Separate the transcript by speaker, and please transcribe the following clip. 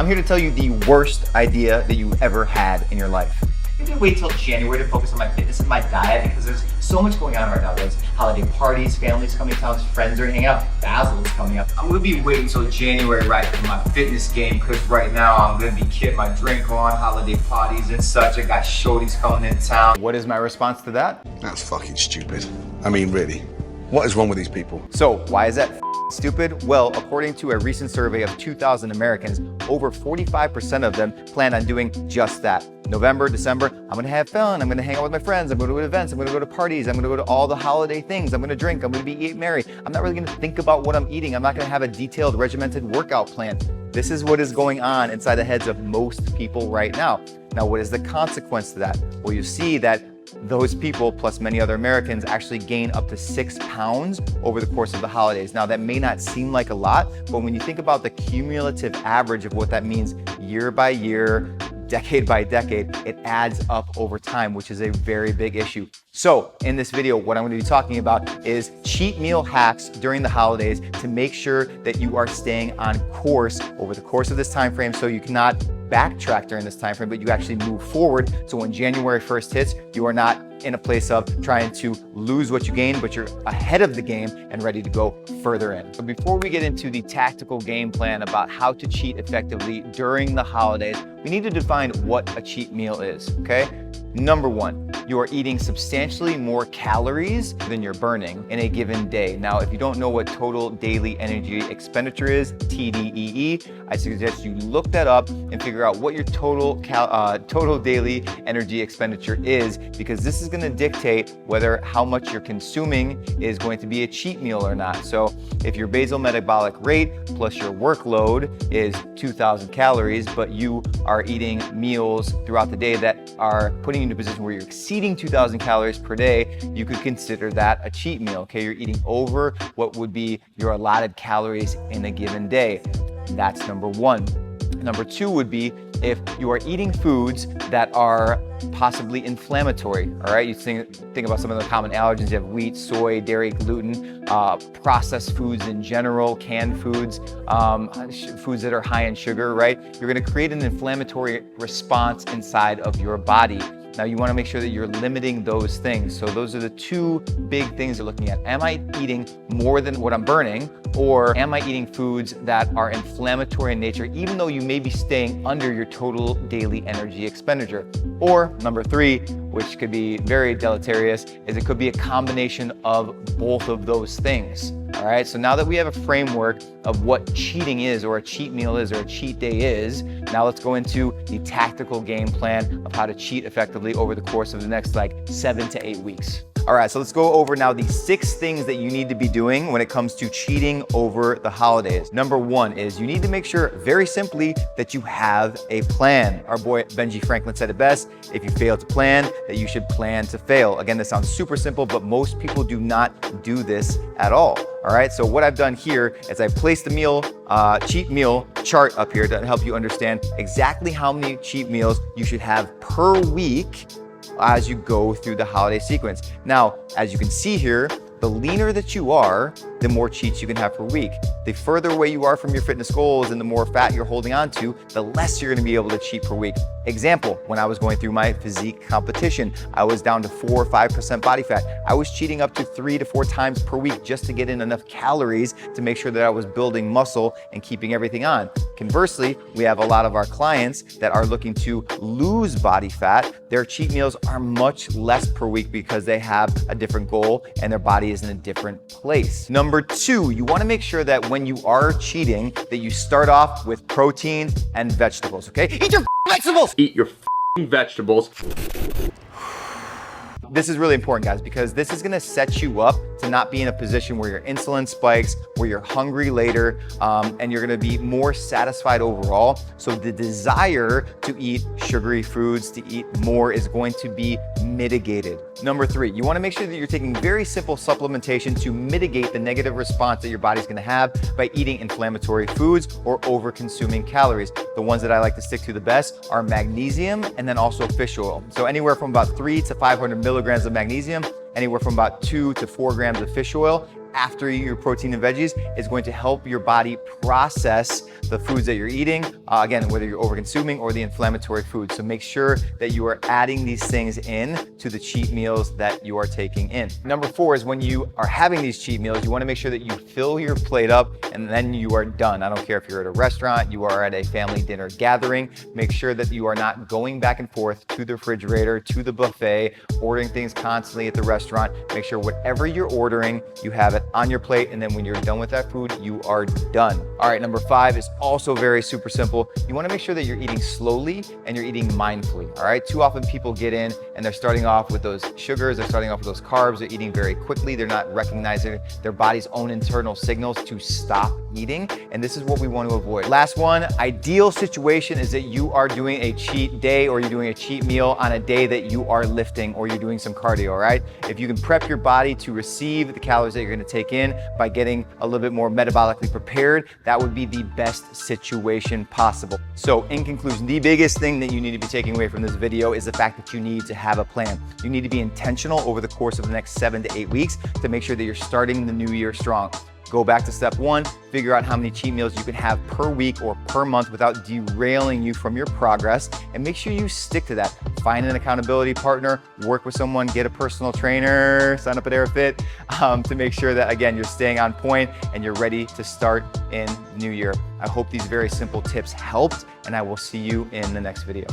Speaker 1: I'm here to tell you the worst idea that you ever had in your life.
Speaker 2: Maybe wait till January to focus on my fitness and my diet because there's so much going on right now. There's holiday parties, families coming to town, friends are hanging out, Basil is coming up. I'm gonna be waiting till January, right, for my fitness game because right now I'm gonna be getting my drink on, holiday parties and such. I got shorties coming in town.
Speaker 1: What is my response to that?
Speaker 3: That's fucking stupid. I mean, really, what is wrong with these people?
Speaker 1: So why is that stupid? Well, according to a recent survey of 2,000 Americans, over 45% of them plan on doing just that. November, December, I'm gonna have fun, I'm gonna hang out with my friends, I'm gonna go to events, I'm gonna go to parties, I'm gonna go to all the holiday things, I'm gonna drink, I'm gonna be eat merry. I'm not really gonna think about what I'm eating. I'm not gonna have a detailed regimented workout plan. This is what is going on inside the heads of most people right now. Now, what is the consequence to that? Well, you see that those people, plus many other Americans, actually gain up to 6 pounds over the course of the holidays. Now, that may not seem like a lot, but when you think about the cumulative average of what that means year by year, decade by decade, it adds up over time, which is a very big issue. So in this video, what I'm gonna be talking about is cheat meal hacks during the holidays to make sure that you are staying on course over the course of this time frame, so you cannot backtrack during this time frame, but you actually move forward. So when January 1st hits, you are not in a place of trying to lose what you gained, but you're ahead of the game and ready to go further in. So before we get into the tactical game plan about how to cheat effectively during the holidays, we need to define what a cheat meal is, okay? Number one, you are eating substantially more calories than you're burning in a given day. Now, if you don't know what total daily energy expenditure is, TDEE, I suggest you look that up and figure out what your total daily energy expenditure is, because this is gonna dictate whether how much you're consuming is going to be a cheat meal or not. So if your basal metabolic rate plus your workload is 2,000 calories, but you are eating meals throughout the day that are putting you in a position where you're exceeding 2,000 calories per day, you could consider that a cheat meal, okay? You're eating over what would be your allotted calories in a given day. That's number one. Number two would be if you are eating foods that are possibly inflammatory, all right? You think about some of the common allergens. You have wheat, soy, dairy, gluten, processed foods in general, canned foods, foods that are high in sugar, right? You're gonna create an inflammatory response inside of your body. Now, you wanna make sure that you're limiting those things. So those are the two big things you're looking at. Am I eating more than what I'm burning? Or am I eating foods that are inflammatory in nature, even though you may be staying under your total daily energy expenditure? Or number three, which could be very deleterious, is it could be a combination of both of those things. All right, so now that we have a framework of what cheating is, or a cheat meal is, or a cheat day is, now let's go into the tactical game plan of how to cheat effectively over the course of the next 7 to 8 weeks. All right, so let's go over now the 6 things that you need to be doing when it comes to cheating over the holidays. Number one is you need to make sure, very simply, that you have a plan. Our boy Benji Franklin said it best: if you fail to plan, that you should plan to fail. Again, this sounds super simple, but most people do not do this at all. All right, so what I've done here is I placed the cheat meal chart up here to help you understand exactly how many cheat meals you should have per week as you go through the holiday sequence. Now, as you can see here, the leaner that you are, the more cheats you can have per week. The further away you are from your fitness goals and the more fat you're holding on to, the less you're gonna be able to cheat per week. Example, when I was going through my physique competition, I was down to 4 or 5% body fat. I was cheating up to 3 to 4 times per week just to get in enough calories to make sure that I was building muscle and keeping everything on. Conversely, we have a lot of our clients that are looking to lose body fat. Their cheat meals are much less per week because they have a different goal and their body is in a different place. Number two, you wanna make sure that when you are cheating, that you start off with protein and vegetables, okay? Eat your vegetables!
Speaker 4: Eat your vegetables.
Speaker 1: This is really important, guys, because this is gonna set you up to not be in a position where your insulin spikes, where you're hungry later, and you're gonna be more satisfied overall. So the desire to eat sugary foods, to eat more, is going to be mitigated. Number three, you wanna make sure that you're taking very simple supplementation to mitigate the negative response that your body's gonna have by eating inflammatory foods or over-consuming calories. The ones that I like to stick to the best are magnesium and then also fish oil. So anywhere from about 300 to 500 milligrams of magnesium, anywhere from about 2 to 4 grams of fish oil. after you eat your protein and veggies is going to help your body process the foods that you're eating, again, whether you're over consuming or the inflammatory foods. So make sure that you are adding these things in to the cheat meals that you are taking in. Number 4 is when you are having these cheat meals, you wanna make sure that you fill your plate up and then you are done. I don't care if you're at a restaurant, you are at a family dinner gathering, make sure that you are not going back and forth to the refrigerator, to the buffet, ordering things constantly at the restaurant. Make sure whatever you're ordering, you have it on your plate, and then when you're done with that food, you are done. All right, number 5 is also very super simple. You wanna make sure that you're eating slowly and you're eating mindfully, all right? Too often people get in and they're starting off with those sugars, they're starting off with those carbs, they're eating very quickly, they're not recognizing their body's own internal signals to stop eating, and this is what we want to avoid. Last one, ideal situation is that you are doing a cheat day or you're doing a cheat meal on a day that you are lifting or you're doing some cardio, all right? If you can prep your body to receive the calories that you're gonna take in by getting a little bit more metabolically prepared, that would be the best situation possible. So in conclusion, the biggest thing that you need to be taking away from this video is the fact that you need to have a plan. You need to be intentional over the course of the next 7 to 8 weeks to make sure that you're starting the new year strong. Go back to step 1, figure out how many cheat meals you can have per week or per month without derailing you from your progress, and make sure you stick to that. Find an accountability partner, work with someone, get a personal trainer, sign up at AirFit to make sure that, again, you're staying on point and you're ready to start in the new year. I hope these very simple tips helped, and I will see you in the next video.